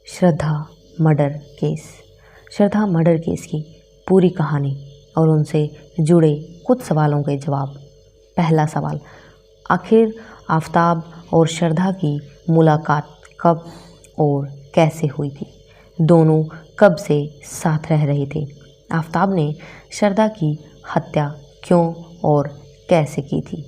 श्रद्धा murder case. श्रद्धा murder case की पूरी कहानी और उनसे जुड़े कुछ सवालों के जवाब। पहला सवाल, आखिर आफताब और श्रद्धा की मुलाकात कब और कैसे हुई थी? दोनों कब से साथ रह रहे थे? आफताब ने श्रद्धा की हत्या क्यों और कैसे की थी?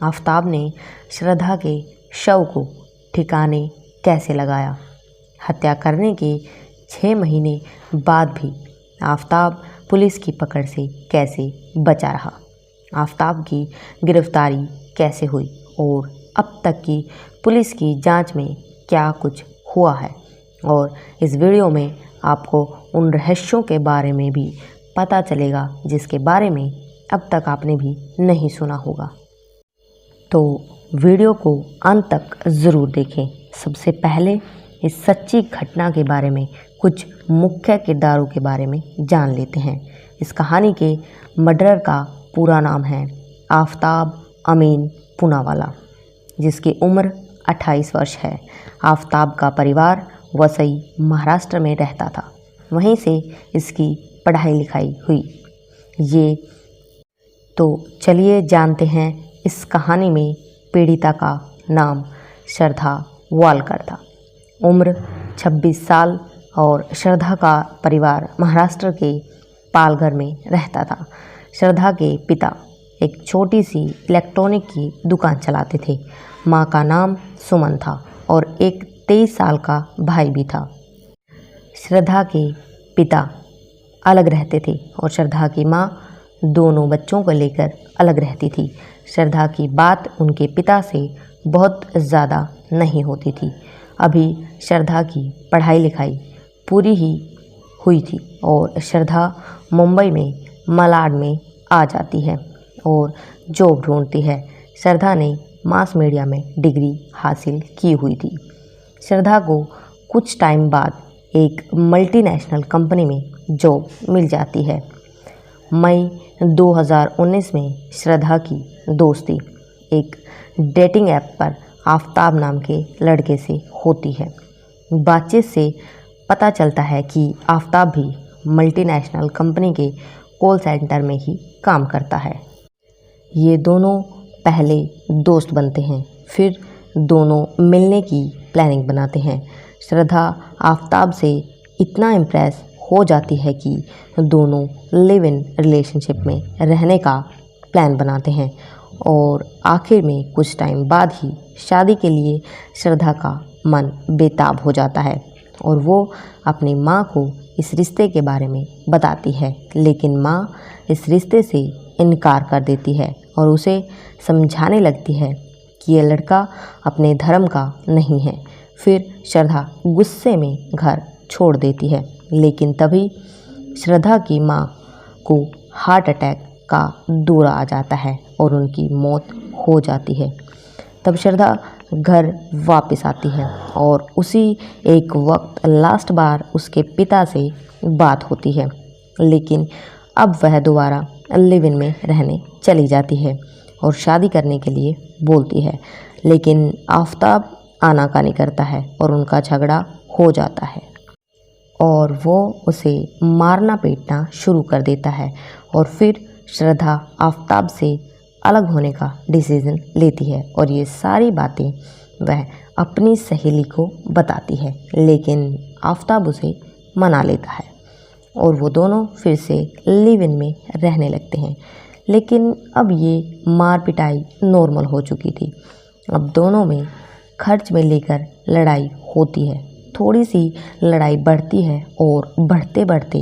आफताब ने श्रद्धा के शव को ठिकाने कैसे लगाया? हत्या करने के 6 महीने बाद भी आफताब पुलिस की पकड़ से कैसे बचा रहा? आफताब की गिरफ्तारी कैसे हुई और अब तक की पुलिस की जांच में क्या कुछ हुआ है? और इस वीडियो में आपको उन रहस्यों के बारे में भी पता चलेगा जिसके बारे में अब तक आपने भी नहीं सुना होगा। तो वीडियो को अंत तक ज़रूर देखें। सबसे पहले इस सच्ची घटना के बारे में कुछ मुख्य किरदारों के बारे में जान लेते हैं। इस कहानी के मर्डरर का पूरा नाम है आफताब अमीन पूनावाला, जिसकी उम्र 28 वर्ष है। आफताब का परिवार वसई महाराष्ट्र में रहता था, वहीं से इसकी पढ़ाई लिखाई हुई। तो चलिए जानते हैं इस कहानी में पीड़िता का नाम श्रद्धा वालकर था। उम्र 26 साल और श्रद्धा का परिवार महाराष्ट्र के पालघर में रहता था। श्रद्धा के पिता एक छोटी सी इलेक्ट्रॉनिक की दुकान चलाते थे। माँ का नाम सुमन था और एक 23 साल का भाई भी था। श्रद्धा के पिता अलग रहते थे और श्रद्धा की माँ दोनों बच्चों को लेकर अलग रहती थी। श्रद्धा की बात उनके पिता से बहुत ज़्यादा नहीं होती थी। अभी श्रद्धा की पढ़ाई लिखाई पूरी ही हुई थी और श्रद्धा मुंबई में मलाड में आ जाती है और जॉब ढूंढती है। श्रद्धा ने मास मीडिया में डिग्री हासिल की हुई थी। श्रद्धा को कुछ टाइम बाद एक मल्टीनेशनल कंपनी में जॉब मिल जाती है। मई 2019 में श्रद्धा की दोस्ती एक डेटिंग ऐप पर आफताब नाम के लड़के से होती है। बातचीत से पता चलता है कि आफताब भी मल्टीनेशनल कंपनी के कॉल सेंटर में ही काम करता है। ये दोनों पहले दोस्त बनते हैं, फिर दोनों मिलने की प्लानिंग बनाते हैं। श्रद्धा आफताब से इतना इम्प्रेस हो जाती है कि दोनों लिव इन रिलेशनशिप में रहने का प्लान बनाते हैं और आखिर में कुछ टाइम बाद ही शादी के लिए श्रद्धा का मन बेताब हो जाता है और वो अपनी माँ को इस रिश्ते के बारे में बताती है, लेकिन माँ इस रिश्ते से इनकार कर देती है और उसे समझाने लगती है कि ये लड़का अपने धर्म का नहीं है। फिर श्रद्धा गुस्से में घर छोड़ देती है, लेकिन तभी श्रद्धा की माँ को हार्ट अटैक का दौरा आ जाता है और उनकी मौत हो जाती है। तब श्रद्धा घर वापस आती है और उसी एक वक्त लास्ट बार उसके पिता से बात होती है, लेकिन अब वह दोबारा लिव इन में रहने चली जाती है और शादी करने के लिए बोलती है, लेकिन आफताब आनाकानी करता है और उनका झगड़ा हो जाता है और वो उसे मारना पीटना शुरू कर देता है और फिर श्रद्धा आफताब से अलग होने का डिसीज़न लेती है और ये सारी बातें वह अपनी सहेली को बताती है, लेकिन आफताब उसे मना लेता है और वो दोनों फिर से लिव इन में रहने लगते हैं। लेकिन अब ये मार पिटाई नॉर्मल हो चुकी थी। अब दोनों में खर्च में लेकर लड़ाई होती है। थोड़ी सी लड़ाई बढ़ती है और बढ़ते बढ़ते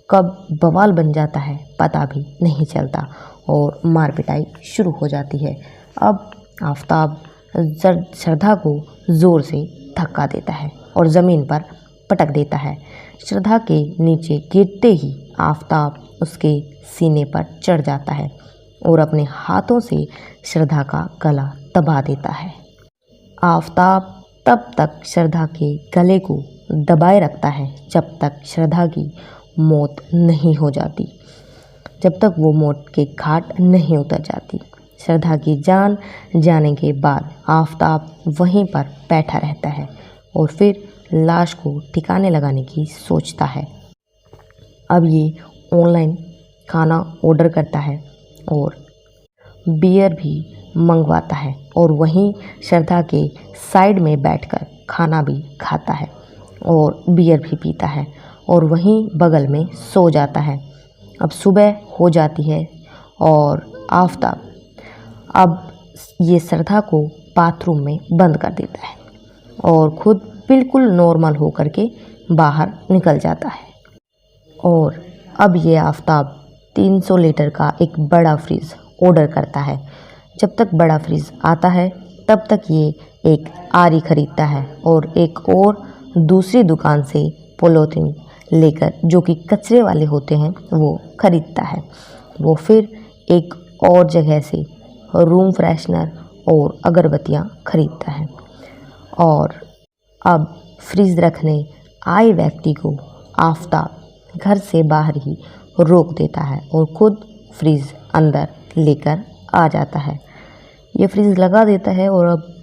कब बवाल बन जाता है पता भी नहीं चलता और मार पिटाई शुरू हो जाती है। अब आफताब श्रद्धा को ज़ोर से धक्का देता है और ज़मीन पर पटक देता है। श्रद्धा के नीचे गिरते ही आफताब उसके सीने पर चढ़ जाता है और अपने हाथों से श्रद्धा का गला दबा देता है। आफताब तब तक श्रद्धा के गले को दबाए रखता है जब तक श्रद्धा की मौत नहीं हो जाती, जब तक वो मौत के घाट नहीं उतर जाती। श्रद्धा की जान जाने के बाद आफताब वहीं पर बैठा रहता है और फिर लाश को ठिकाने लगाने की सोचता है। अब ये ऑनलाइन खाना ऑर्डर करता है और बियर भी मंगवाता है और वहीं श्रद्धा के साइड में बैठकर खाना भी खाता है और बियर भी पीता है और वहीं बगल में सो जाता है। अब सुबह हो जाती है और आफताब अब ये श्रद्धा को बाथरूम में बंद कर देता है और खुद बिल्कुल नॉर्मल होकर के बाहर निकल जाता है। और अब ये आफताब 300 लीटर का एक बड़ा फ्रिज ऑर्डर करता है। जब तक बड़ा फ्रिज आता है तब तक ये एक आरी खरीदता है और एक और दूसरी दुकान से पॉलीथीन लेकर, जो कि कचरे वाले होते हैं, वो खरीदता है। वो फिर एक और जगह से रूम फ्रेशनर और अगरबत्तियाँ खरीदता है और अब फ्रिज रखने आए व्यक्ति को आफताब घर से बाहर ही रोक देता है और खुद फ्रिज अंदर लेकर आ जाता है। ये फ्रिज लगा देता है और अब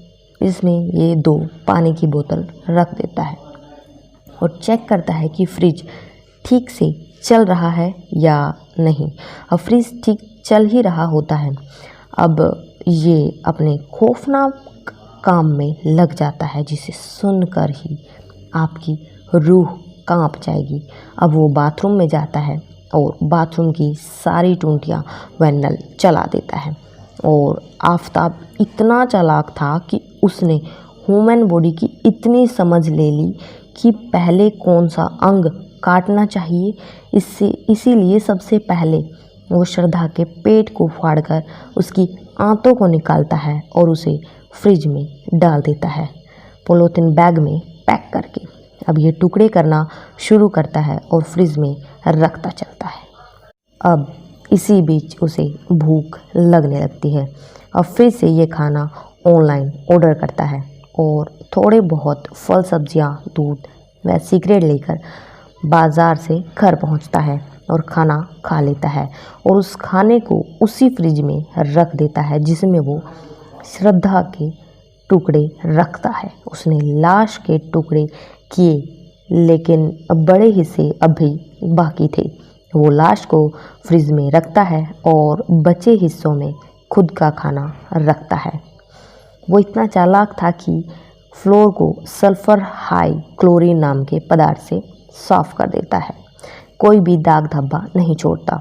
इसमें ये 2 पानी की बोतल रख देता है और चेक करता है कि फ्रिज ठीक से चल रहा है या नहीं। अब फ्रिज ठीक चल ही रहा होता है। अब ये अपने खौफनाक काम में लग जाता है जिसे सुनकर ही आपकी रूह कांप जाएगी। अब वो बाथरूम में जाता है और बाथरूम की सारी टूंटियाँ वह नल चला देता है और आफताब इतना चालाक था कि उसने ह्यूमन बॉडी की इतनी समझ ले ली कि पहले कौन सा अंग काटना चाहिए। इसीलिए सबसे पहले वो श्रद्धा के पेट को फाड़कर उसकी आंतों को निकालता है और उसे फ्रिज में डाल देता है पॉलीथीन बैग में पैक करके। अब ये टुकड़े करना शुरू करता है और फ्रिज में रखता चलता है। अब इसी बीच उसे भूख लगने लगती है। अब फिर से ये खाना ऑनलाइन ऑर्डर करता है और थोड़े बहुत फल सब्जियां, दूध व सिगरेट लेकर बाज़ार से घर पहुंचता है और खाना खा लेता है और उस खाने को उसी फ्रिज में रख देता है जिसमें वो श्रद्धा के टुकड़े रखता है। उसने लाश के टुकड़े किए लेकिन बड़े हिस्से अभी बाकी थे। वो लाश को फ्रिज में रखता है और बचे हिस्सों में खुद का खाना रखता है। वो इतना चालाक था कि फ्लोर को सल्फर हाई क्लोरीन नाम के पदार्थ से साफ कर देता है। कोई भी दाग धब्बा नहीं छोड़ता।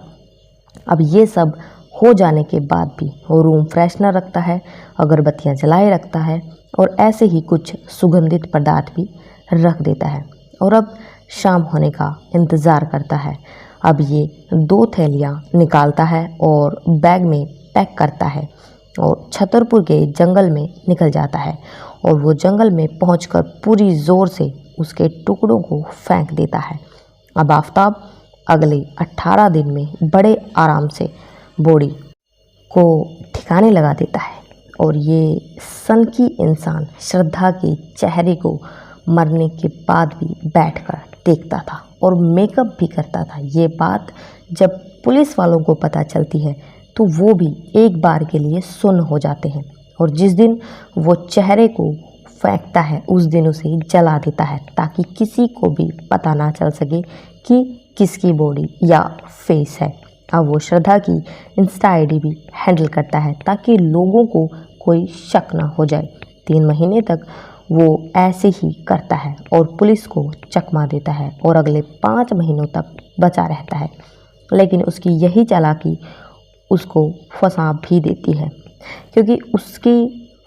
अब ये सब हो जाने के बाद भी वो रूम फ्रेशनर रखता है, अगरबत्तियाँ जलाए रखता है और ऐसे ही कुछ सुगंधित पदार्थ भी रख देता है और अब शाम होने का इंतज़ार करता है। अब ये 2 थैलियाँ निकालता है और बैग में पैक करता है और छतरपुर के जंगल में निकल जाता है और वो जंगल में पहुंचकर पूरी ज़ोर से उसके टुकड़ों को फेंक देता है। अब आफताब अगले 18 दिन में बड़े आराम से बॉडी को ठिकाने लगा देता है और ये सनकी इंसान श्रद्धा के चेहरे को मरने के बाद भी बैठकर देखता था और मेकअप भी करता था। ये बात जब पुलिस वालों को पता चलती है तो वो भी एक बार के लिए सुन्न हो जाते हैं और जिस दिन वो चेहरे को फेंकता है उस दिन उसे जला देता है ताकि किसी को भी पता ना चल सके कि किसकी बॉडी या फेस है। अब वो श्रद्धा की इंस्टा आईडी भी हैंडल करता है ताकि लोगों को कोई शक ना हो जाए। 3 महीने तक वो ऐसे ही करता है और पुलिस को चकमा देता है और अगले 5 महीनों तक बचा रहता है। लेकिन उसकी यही चालाकी उसको फंसा भी देती है क्योंकि उसकी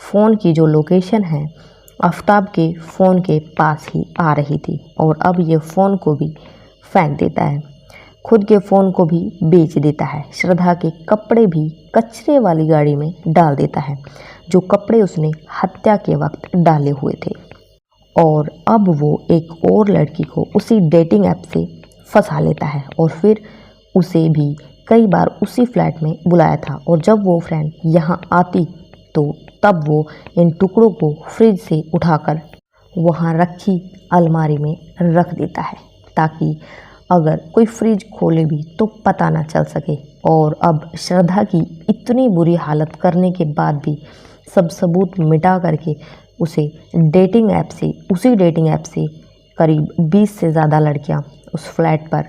फ़ोन की जो लोकेशन है आफताब के फ़ोन के पास ही आ रही थी और अब ये फ़ोन को भी फेंक देता है। खुद के फ़ोन को भी बेच देता है। श्रद्धा के कपड़े भी कचरे वाली गाड़ी में डाल देता है, जो कपड़े उसने हत्या के वक्त डाले हुए थे। और अब वो एक और लड़की को उसी डेटिंग ऐप से फंसा लेता है और फिर उसे भी कई बार उसी फ्लैट में बुलाया था और जब वो फ्रेंड यहाँ आती तो तब वो इन टुकड़ों को फ्रिज से उठाकर वहाँ रखी अलमारी में रख देता है ताकि अगर कोई फ्रिज खोले भी तो पता ना चल सके। और अब श्रद्धा की इतनी बुरी हालत करने के बाद भी सब सबूत मिटा करके उसे उसी डेटिंग ऐप से करीब 20 से ज़्यादा लड़कियां उस फ्लैट पर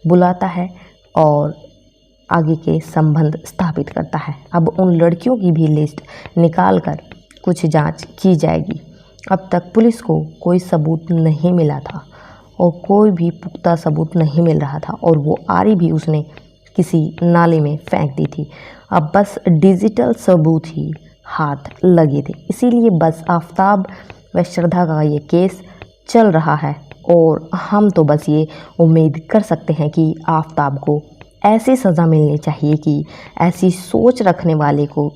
बुलाता है और आगे के संबंध स्थापित करता है। अब उन लड़कियों की भी लिस्ट निकाल कर कुछ जांच की जाएगी। अब तक पुलिस को कोई सबूत नहीं मिला था और कोई भी पुख्ता सबूत नहीं मिल रहा था और वो आरी भी उसने किसी नाले में फेंक दी थी। अब बस डिजिटल सबूत ही हाथ लगे थे, इसीलिए बस आफताब व श्रद्धा का ये केस चल रहा है और हम तो बस ये उम्मीद कर सकते हैं कि आफताब को ऐसी सज़ा मिलनी चाहिए कि ऐसी सोच रखने वाले को